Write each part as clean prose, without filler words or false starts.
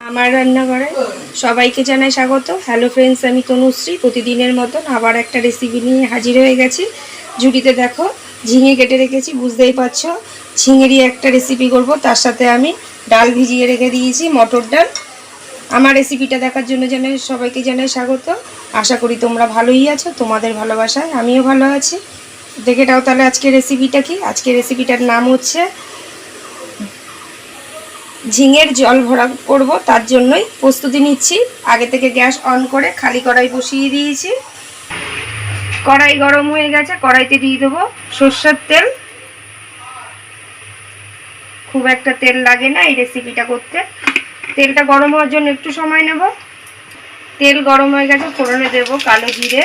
আমার রান্নাঘরে সবাইকে জানাই স্বাগত। হ্যালো ফ্রেন্ডস, আমি তনুশ্রী প্রতিদিনের মতন আবার একটা রেসিপি নিয়ে হাজির হয়ে গেছি। ঝুড়িতে দেখো ঝিঙে কেটে রেখেছি, বুঝতেই পারছো ঝিঙেরই একটা রেসিপি করব। তার সাথে আমি ডাল ভিজিয়ে রেখে দিয়েছি, মটর ডাল। আমার রেসিপিটা দেখার জন্য সবাইকে জানাই স্বাগত। আশা করি তোমরা ভালোই আছো, তোমাদের ভালোবাসায় আমিও ভালো আছি। দেখে নাও তাহলে আজকের রেসিপিটা কি। আজকের রেসিপিটার নাম হচ্ছে ঝিঙের জল ভরা করব, তার জন্যই প্রস্তুতি নিচ্ছি। আগে থেকে গ্যাস অন করে খালি কড়াই বসিয়ে দিয়েছি। কড়াই গরম হয়ে গেছে, কড়াইতে দিয়ে দেবো সর্ষের তেল। খুব একটা তেল লাগে না এই রেসিপিটা করতে। তেলটা গরম হওয়ার জন্য একটু সময় নেব। তেল গরম হয়ে গেছে, ফোড়নে দেবো কালো জিরে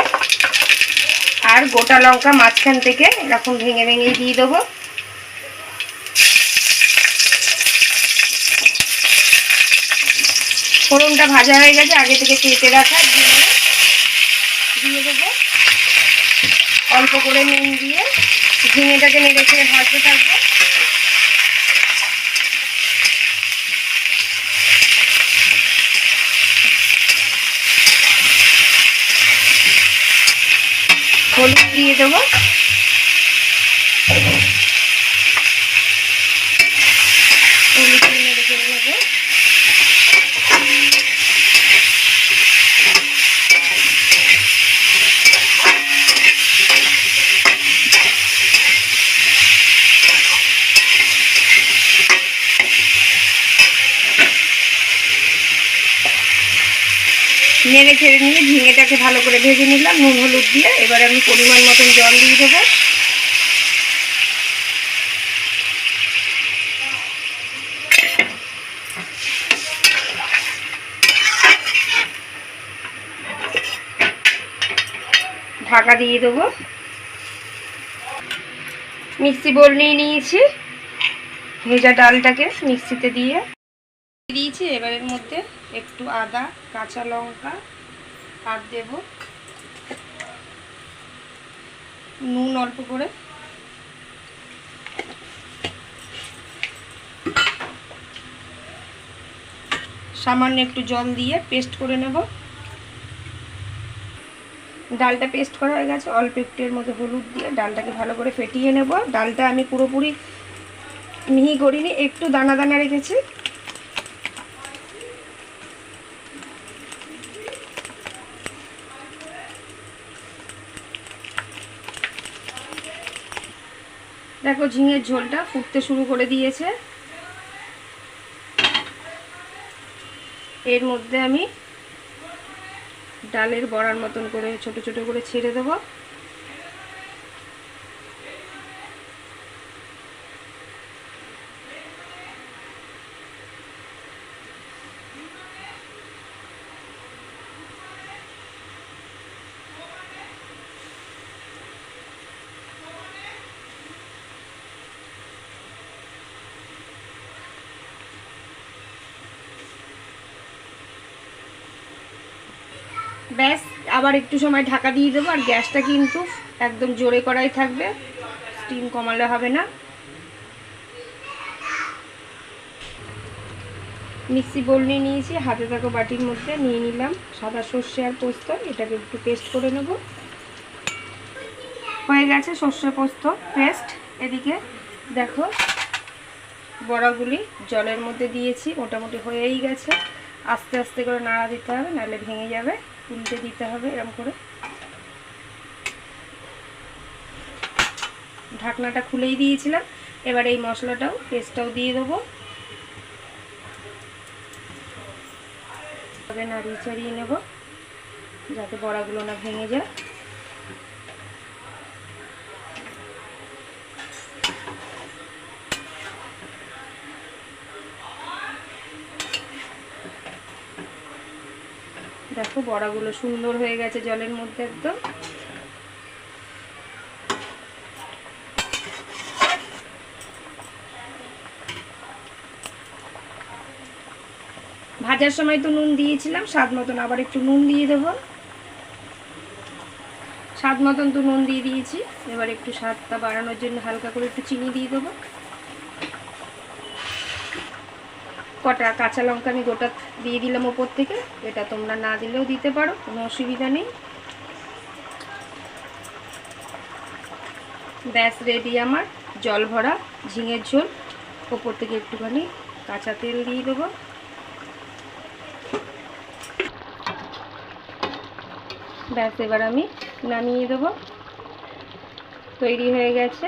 আর গোটা লঙ্কা মাঝখান থেকে এরকম ভেঙে ভেঙে দিয়ে দেবো। ফোড়নটা ভাজা হয়ে গেছে, আগে থেকে কেটে রাখা দিয়ে দেবো। অল্প করে নুন দিয়ে ঝিঙেটাকে নেড়ে চেড়ে ভাজতে থাকবো। হলুদ দিয়ে দেবো। হলুদ দিয়ে নেড়ে চেড়ে নেবো। নেড়ে ছেড়ে নিয়ে ঝিঙেটাকে ভালো করে ভেজে নিলাম নুন হলুদ দিয়ে। এবার আমি পরিমাণ মতন জল দিয়ে দেবো। ঢাকা দিয়ে দেবো। মিক্সি বোল নিয়ে নিয়েছি, ভেজা ডালটাকে মিক্সিতে দিয়ে দিয়েছি। এবারের মধ্যে একটু আদা, কাঁচা লঙ্কা আর দেব নুন অল্প করে। সামান্য একটু জল দিয়ে পেস্ট করে নেব। ডালটা পেস্ট করা হয়ে গেছে, অল্প একটু এর মধ্যে হলুদ দিয়ে ডালটাকে ভালো করে ফেটিয়ে নেব। ডালটা আমি পুরোপুরি মিহি করিনি, একটু দানা দানা রেখেছি। দেখো ঝিঙের ঝোলটা ফুটতে শুরু করে দিয়েছে। এর মধ্যে আমি ডালের বড়ার মতন করে ছোট ছোট করে ছেড়ে দেবো। ব্যাস, আবার একটু সময় ঢাকা দিয়ে দেবো। আর গ্যাসটা কিন্তু একদম জোরে করাই থাকবে, স্টিম কমালে হবে না। মিক্সি বোল নিয়ে নিয়েছি, হাতে থাকা বাটির মধ্যে নিয়ে নিলাম সাদা সর্ষে আর পোস্ত। এটাকে একটু পেস্ট করে নেব। হয়ে গেছে সর্ষে পোস্ত পেস্ট। এদিকে দেখো বড়াগুলি জলের মধ্যে দিয়েছি, মোটামুটি হয়েই গেছে। আস্তে আস্তে করে নাড়া দিতে হবে, নাহলে ভেঙে যাবে। উল্টে দিতে হবে এরকম করে। ঢাকনাটা খুলেই দিয়েছিলাম। এবার এই মশলাটাও পেস্টটাও দিয়ে দেবো। নাড়িয়ে চাড়িয়ে নেব যাতে বড়াগুলো না ভেঙে যায়। দেখো বড়াগুলো সুন্দর হয়ে গেছে জলের মধ্যে একদম। ভাজার সময় তো নুন দিয়েছিলাম স্বাদ মতন, আবার একটু নুন দিয়ে দেবো। স্বাদ মতন তো নুন দিয়ে দিয়েছি। এবার একটু স্বাদটা বাড়ানোর জন্য হালকা করে একটু চিনি দিয়ে দেবো। কটা কাঁচা লঙ্কা আমি গোটা দিয়ে দিলাম ওপর থেকে। এটা তোমরা না দিলেও দিতে পারো, কোনো অসুবিধা নেই। ব্যাস রেডি আমার জল ভরা ঝিঙের ঝোল। ওপর থেকে একটুখানি কাঁচা তেল দিয়ে দেবো। ব্যাস এবার আমি নামিয়ে দেবো। তৈরি হয়ে গেছে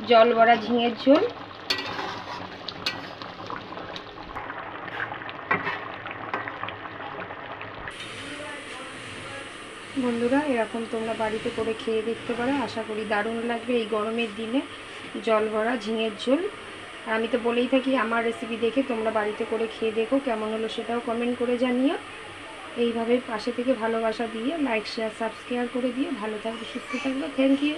জল ভরা ঝিঙের ঝোল। বন্ধুরা এরকম তোমরা বাড়িতে করে খেয়ে দেখতে পারো, আশা করি দারুণ লাগবে এই গরমের দিনে জল ভরা ঝিঙের ঝোল। আর আমি তো বলেই থাকি আমার রেসিপি দেখে তোমরা বাড়িতে করে খেয়ে দেখো, কেমন হলো সেটাও কমেন্ট করে জানিও। এইভাবে পাশে থেকে ভালোবাসা দিয়ে লাইক শেয়ার সাবস্ক্রাইব করে দিও। ভালো থাকবে, সুস্থ থাকবে। Thank you.